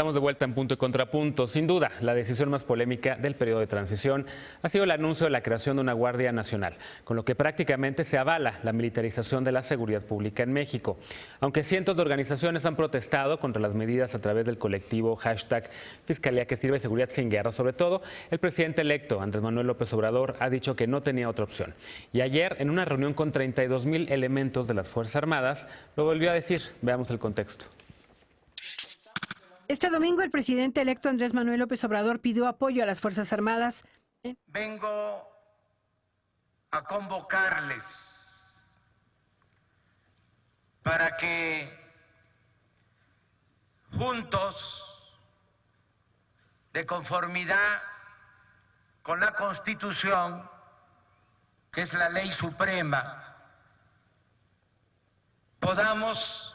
Estamos de vuelta en Punto y Contrapunto. Sin duda, la decisión más polémica del periodo de transición ha sido el anuncio de la creación de una Guardia Nacional, con lo que prácticamente se avala la militarización de la seguridad pública en México. Aunque cientos de organizaciones han protestado contra las medidas a través del colectivo #Fiscalía que sirve seguridad sin guerra, sobre todo, el presidente electo, Andrés Manuel López Obrador, ha dicho que no tenía otra opción. Y ayer, en una reunión con 32,000 elementos de las Fuerzas Armadas, lo volvió a decir. Veamos el contexto. Este domingo, el presidente electo Andrés Manuel López Obrador pidió apoyo a las Fuerzas Armadas. Vengo a convocarles para que juntos, de conformidad con la Constitución, que es la ley suprema, podamos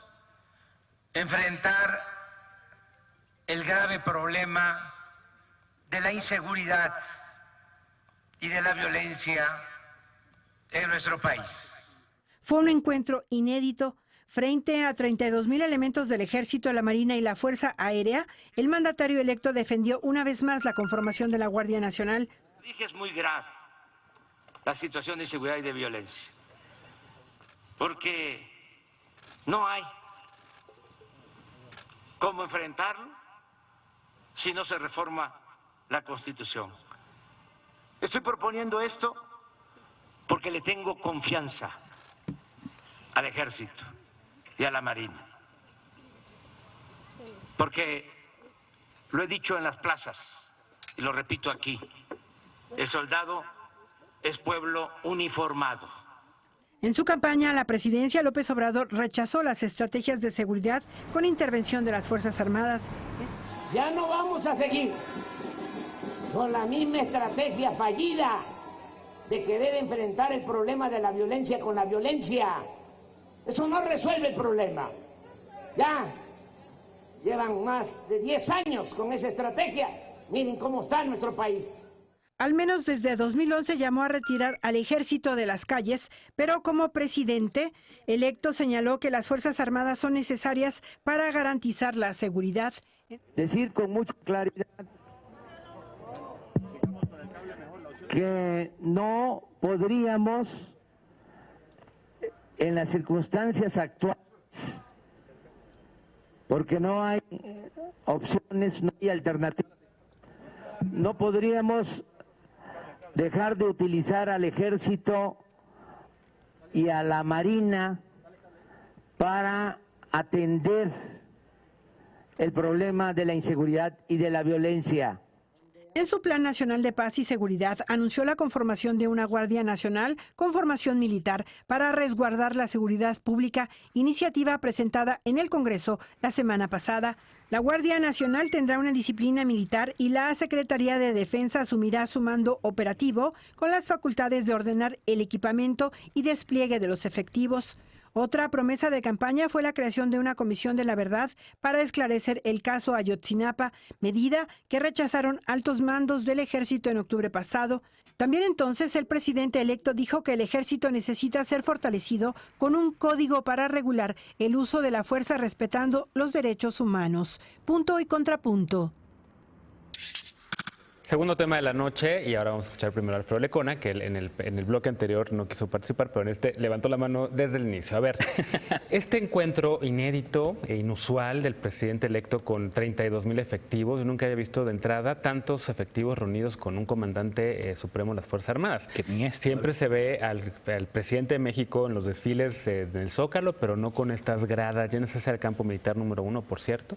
enfrentar el grave problema de la inseguridad y de la violencia en nuestro país. Fue un encuentro inédito. Frente a 32,000 elementos del Ejército, la Marina y la Fuerza Aérea, el mandatario electo defendió una vez más la conformación de la Guardia Nacional. Dije, es muy grave la situación de inseguridad y de violencia, porque no hay cómo enfrentarlo si no se reforma la Constitución. Estoy proponiendo esto porque le tengo confianza al Ejército y a la Marina, porque lo he dicho en las plazas y lo repito aquí: el soldado es pueblo uniformado. En su campaña a la presidencia, López Obrador rechazó las estrategias de seguridad con intervención de las Fuerzas Armadas. Ya no vamos a seguir con la misma estrategia fallida de querer enfrentar el problema de la violencia con la violencia. Eso no resuelve el problema. Ya llevan más de 10 años con esa estrategia. Miren cómo está nuestro país. Al menos desde 2011 llamó a retirar al Ejército de las calles, pero como presidente electo señaló que las Fuerzas Armadas son necesarias para garantizar la seguridad. Decir con mucha claridad que no podríamos, en las circunstancias actuales, porque no hay opciones, no hay alternativas, no podríamos dejar de utilizar al Ejército y a la Marina para atender el problema de la inseguridad y de la violencia. En su Plan Nacional de Paz y Seguridad anunció la conformación de una Guardia Nacional con formación militar para resguardar la seguridad pública, iniciativa presentada en el Congreso la semana pasada. La Guardia Nacional tendrá una disciplina militar y la Secretaría de Defensa asumirá su mando operativo con las facultades de ordenar el equipamiento y despliegue de los efectivos. Otra promesa de campaña fue la creación de una comisión de la verdad para esclarecer el caso Ayotzinapa, medida que rechazaron altos mandos del Ejército en octubre pasado. También entonces el presidente electo dijo que el Ejército necesita ser fortalecido con un código para regular el uso de la fuerza respetando los derechos humanos. Punto y contrapunto. Segundo tema de la noche, y ahora vamos a escuchar primero a Alfredo Lecona, que en el bloque anterior no quiso participar, pero en este levantó la mano desde el inicio. A ver, este encuentro inédito e inusual del presidente electo con 32,000 efectivos, yo nunca había visto de entrada tantos efectivos reunidos con un comandante supremo de las Fuerzas Armadas. Siempre se ve al presidente de México en los desfiles del Zócalo, pero no con estas gradas llenas hacia el campo militar número 1, por cierto,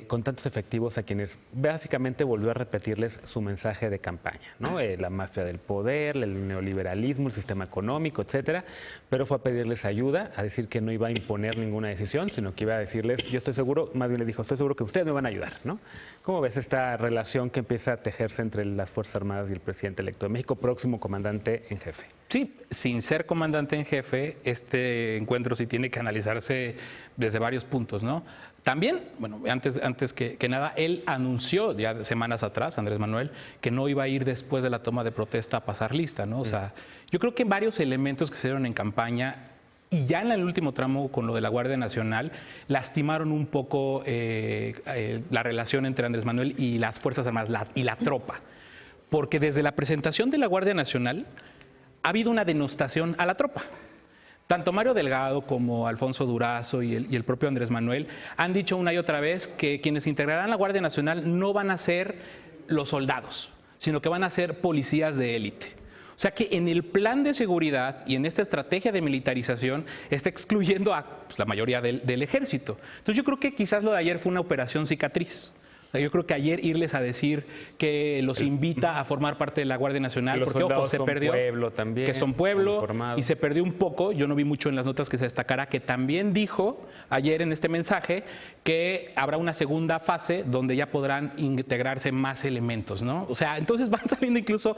con tantos efectivos a quienes básicamente volvió a repetirles su mensaje de campaña, ¿no? La mafia del poder, el neoliberalismo, el sistema económico, etcétera, pero fue a pedirles ayuda, a decir que no iba a imponer ninguna decisión, sino que iba a decirles, yo estoy seguro, más bien le dijo, estoy seguro que ustedes me van a ayudar, ¿no? ¿Cómo ves esta relación que empieza a tejerse entre las Fuerzas Armadas y el presidente electo de México, próximo comandante en jefe? Sí, sin ser comandante en jefe, este encuentro sí tiene que analizarse desde varios puntos, ¿no? También, bueno, antes que nada, él anunció ya semanas atrás, Andrés Manuel, que no iba a ir después de la toma de protesta a pasar lista, ¿no? O sea, yo creo que varios elementos que se dieron en campaña y ya en el último tramo con lo de la Guardia Nacional lastimaron un poco la relación entre Andrés Manuel y las Fuerzas Armadas y la tropa. Porque desde la presentación de la Guardia Nacional ha habido una denostación a la tropa. Tanto Mario Delgado como Alfonso Durazo y el propio Andrés Manuel han dicho una y otra vez que quienes integrarán la Guardia Nacional no van a ser los soldados, sino que van a ser policías de élite. O sea que en el plan de seguridad y en esta estrategia de militarización está excluyendo a la mayoría del ejército. Entonces yo creo que quizás lo de ayer fue una operación cicatriz. Yo creo que ayer irles a decir que los invita a formar parte de la Guardia Nacional, porque ojo, se perdió, pueblo también, que son pueblo, y se perdió un poco, yo no vi mucho en las notas que se destacara, que también dijo ayer en este mensaje que habrá una segunda fase donde ya podrán integrarse más elementos, ¿no? O sea, entonces van saliendo incluso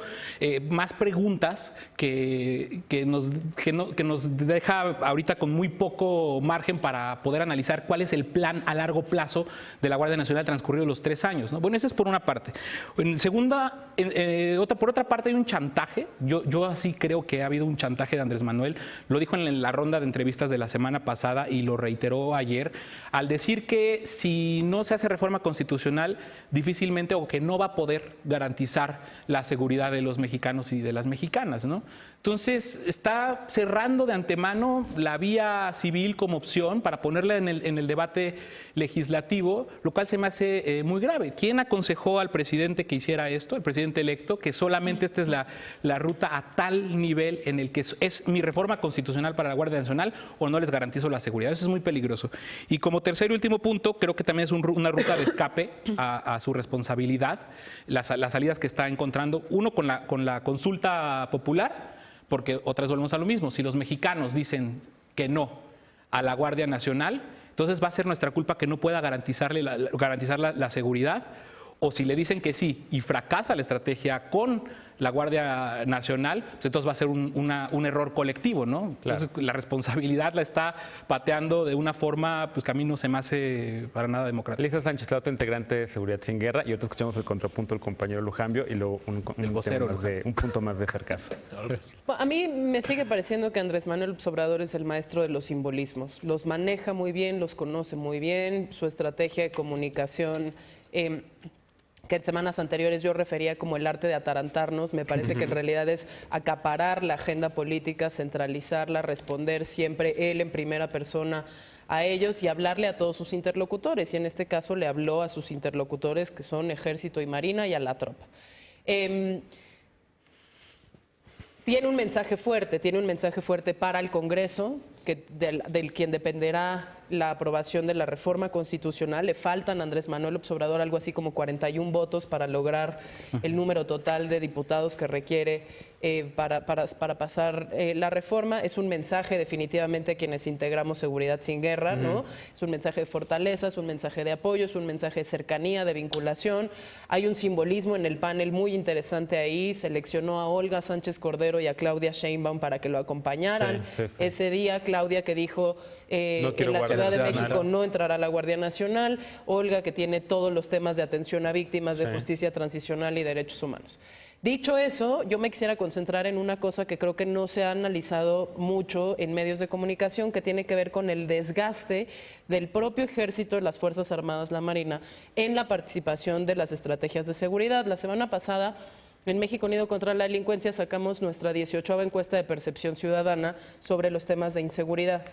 más preguntas que nos deja ahorita con muy poco margen para poder analizar cuál es el plan a largo plazo de la Guardia Nacional transcurrido los 3 años, ¿no? Bueno, eso es por una parte. Por otra parte hay un chantaje. Yo así creo que ha habido un chantaje de Andrés Manuel. Lo dijo en la ronda de entrevistas de la semana pasada y lo reiteró ayer al decir que si no se hace reforma constitucional, difícilmente o que no va a poder garantizar la seguridad de los mexicanos y de las mexicanas, ¿no? Entonces está cerrando de antemano la vía civil como opción para ponerla en el debate legislativo, lo cual se me hace muy grave. ¿Quién aconsejó al presidente que hiciera esto, el presidente electo, que solamente esta es la ruta a tal nivel en el que es mi reforma constitucional para la Guardia Nacional o no les garantizo la seguridad? Eso es muy peligroso. Y como tercer y último punto, creo que también es una ruta de escape a su responsabilidad, las salidas que está encontrando, uno con la consulta popular, porque otra vez volvemos a lo mismo, si los mexicanos dicen que no a la Guardia Nacional, entonces va a ser nuestra culpa que no pueda garantizar la seguridad, o si le dicen que sí y fracasa la estrategia con la Guardia Nacional, pues entonces va a ser un error colectivo, ¿no? Entonces la responsabilidad la está pateando de una forma pues, que a mí no se me hace para nada democrática. Lisa Sánchez, la otra integrante de Seguridad Sin Guerra, y ahorita escuchamos el contrapunto del compañero Lujambio y luego un punto más de Jarcazo. Bueno, a mí me sigue pareciendo que Andrés Manuel López Obrador es el maestro de los simbolismos. Los maneja muy bien, los conoce muy bien, su estrategia de comunicación que en semanas anteriores yo refería como el arte de atarantarnos, me parece que en realidad es acaparar la agenda política, centralizarla, responder siempre él en primera persona a ellos y hablarle a todos sus interlocutores. Y en este caso le habló a sus interlocutores que son Ejército y Marina y a la tropa. Tiene un mensaje fuerte para el Congreso, del quien dependerá la aprobación de la reforma constitucional. Le faltan a Andrés Manuel López Obrador algo así como 41 votos para lograr el número total de diputados que requiere para pasar la reforma. Es un mensaje definitivamente a quienes integramos Seguridad Sin Guerra, ¿no? Es un mensaje de fortaleza, es un mensaje de apoyo, es un mensaje de cercanía, de vinculación. Hay un simbolismo en el panel muy interesante ahí. Seleccionó a Olga Sánchez Cordero y a Claudia Sheinbaum para que lo acompañaran. Sí. Ese día, Claudia que dijo en la Ciudad de México no entrará la Guardia Nacional, Olga que tiene todos los temas de atención a víctimas, de justicia transicional y derechos humanos. Dicho eso, yo me quisiera concentrar en una cosa que creo que no se ha analizado mucho en medios de comunicación, que tiene que ver con el desgaste del propio Ejército, las Fuerzas Armadas, la Marina, en la participación de las estrategias de seguridad. La semana pasada, en México Unido contra la Delincuencia, sacamos nuestra 18ª encuesta de percepción ciudadana sobre los temas de inseguridad.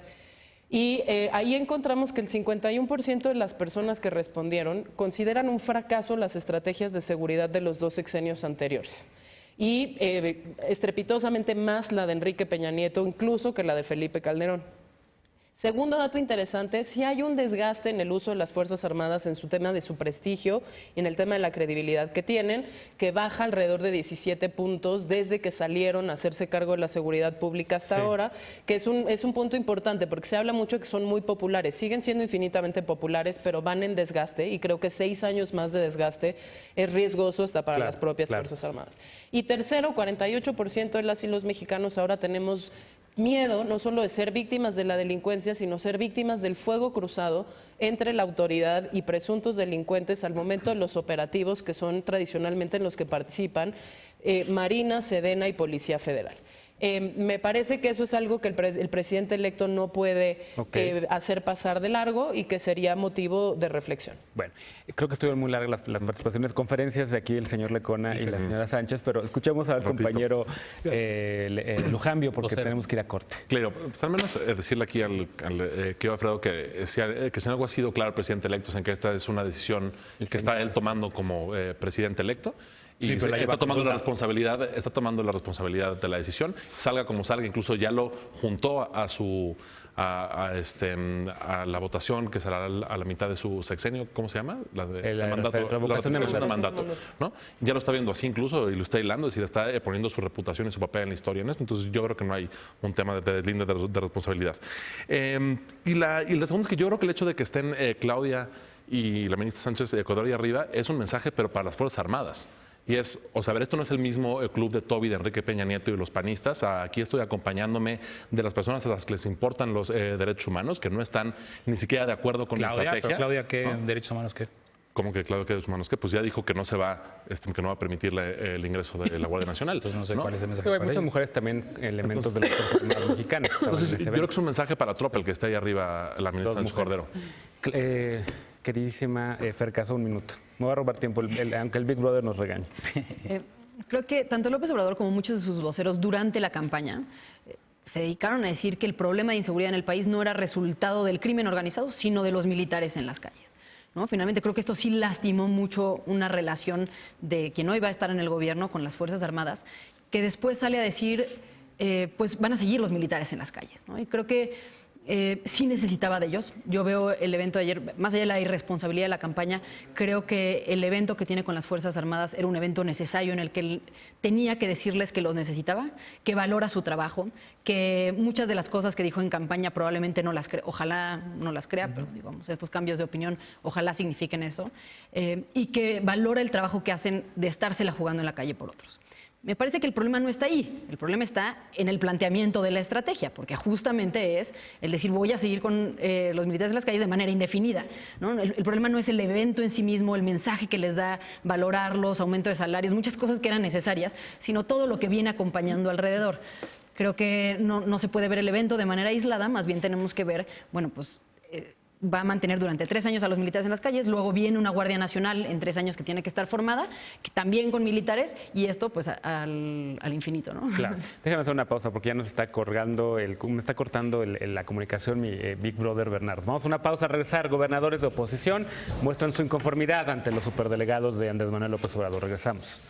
Y ahí encontramos que el 51% de las personas que respondieron consideran un fracaso las estrategias de seguridad de los 2 sexenios anteriores. Y estrepitosamente más la de Enrique Peña Nieto, incluso que la de Felipe Calderón. Segundo dato interesante, sí hay un desgaste en el uso de las Fuerzas Armadas en su tema de su prestigio y en el tema de la credibilidad que tienen, que baja alrededor de 17 puntos desde que salieron a hacerse cargo de la seguridad pública hasta ahora, que es un punto importante porque se habla mucho que son muy populares, siguen siendo infinitamente populares, pero van en desgaste y creo que 6 años más de desgaste es riesgoso hasta para las propias Fuerzas Armadas. Y tercero, 48% de las y los mexicanos ahora tenemos miedo no solo de ser víctimas de la delincuencia, sino ser víctimas del fuego cruzado entre la autoridad y presuntos delincuentes al momento de los operativos que son tradicionalmente en los que participan Marina, Sedena y Policía Federal. Me parece que eso es algo que el presidente electo no puede hacer pasar de largo y que sería motivo de reflexión. Bueno, creo que estuvieron muy largas las participaciones, conferencias de aquí del señor Lecona y la señora Sánchez, pero escuchemos al compañero Lujambio porque tenemos que ir a corte. Claro, pues al menos decirle aquí al querido Alfredo que si algo ha sido claro el presidente electo es en que esta es una decisión que está él tomando como presidente electo. Y sí, está tomando la responsabilidad de la decisión, salga como salga, incluso ya lo juntó a la votación que será a la mitad de su sexenio, ¿cómo se llama? La revocación de mandato, ¿no? Ya lo está viendo así incluso y lo está hilando, es decir, está poniendo su reputación y su papel en la historia en esto, entonces yo creo que no hay un tema de deslinde de responsabilidad. Y la segunda es que yo creo que el hecho de que estén Claudia y la ministra Sánchez Cordero y arriba es un mensaje, pero para las Fuerzas Armadas. Y es, o sea, a ver, esto no es el mismo club de Toby, de Enrique Peña Nieto y los panistas. Aquí estoy acompañándome de las personas a las que les importan los derechos humanos, que no están ni siquiera de acuerdo con la estrategia. Pero Claudia, ¿qué derechos humanos qué? ¿Cómo que Claudia, qué derechos humanos qué? Pues ya dijo que no se va, que no va a permitirle el ingreso de la Guardia Nacional. Entonces no sé cuál es el mensaje. Hay muchas mujeres también, elementos de las Fuerzas Armadas mexicanas. Entonces, yo creo que es un mensaje para Trop, el que está ahí arriba, la ministra Sánchez Cordero. Queridísima Fer Caso, un minuto. Me voy a robar tiempo, aunque el Big Brother nos regañe. Creo que tanto López Obrador como muchos de sus voceros durante la campaña se dedicaron a decir que el problema de inseguridad en el país no era resultado del crimen organizado, sino de los militares en las calles, ¿no? Finalmente creo que esto sí lastimó mucho una relación de quien hoy va a estar en el gobierno con las Fuerzas Armadas, que después sale a decir, pues van a seguir los militares en las calles, ¿no? Y creo que sí necesitaba de ellos. Yo veo el evento de ayer, más allá de la irresponsabilidad de la campaña, creo que el evento que tiene con las Fuerzas Armadas era un evento necesario en el que él tenía que decirles que los necesitaba, que valora su trabajo, que muchas de las cosas que dijo en campaña probablemente no las crea, ojalá no las crea, pero digamos, estos cambios de opinión ojalá signifiquen eso, y que valora el trabajo que hacen de estársela jugando en la calle por otros. Me parece que el problema no está ahí, el problema está en el planteamiento de la estrategia, porque justamente es el decir voy a seguir con los militares en las calles de manera indefinida, ¿no? El problema no es el evento en sí mismo, el mensaje que les da, valorarlos, aumento de salarios, muchas cosas que eran necesarias, sino todo lo que viene acompañando alrededor. Creo que no se puede ver el evento de manera aislada, más bien tenemos que ver, bueno, pues va a mantener durante 3 años a los militares en las calles, luego viene una Guardia Nacional en 3 años que tiene que estar formada, que también con militares, y esto pues al infinito, ¿no? Claro. Déjanos hacer una pausa porque ya nos está cortando me está cortando la comunicación mi Big Brother Bernardo. Vamos a una pausa, a regresar. Gobernadores de oposición muestran su inconformidad ante los superdelegados de Andrés Manuel López Obrador. Regresamos.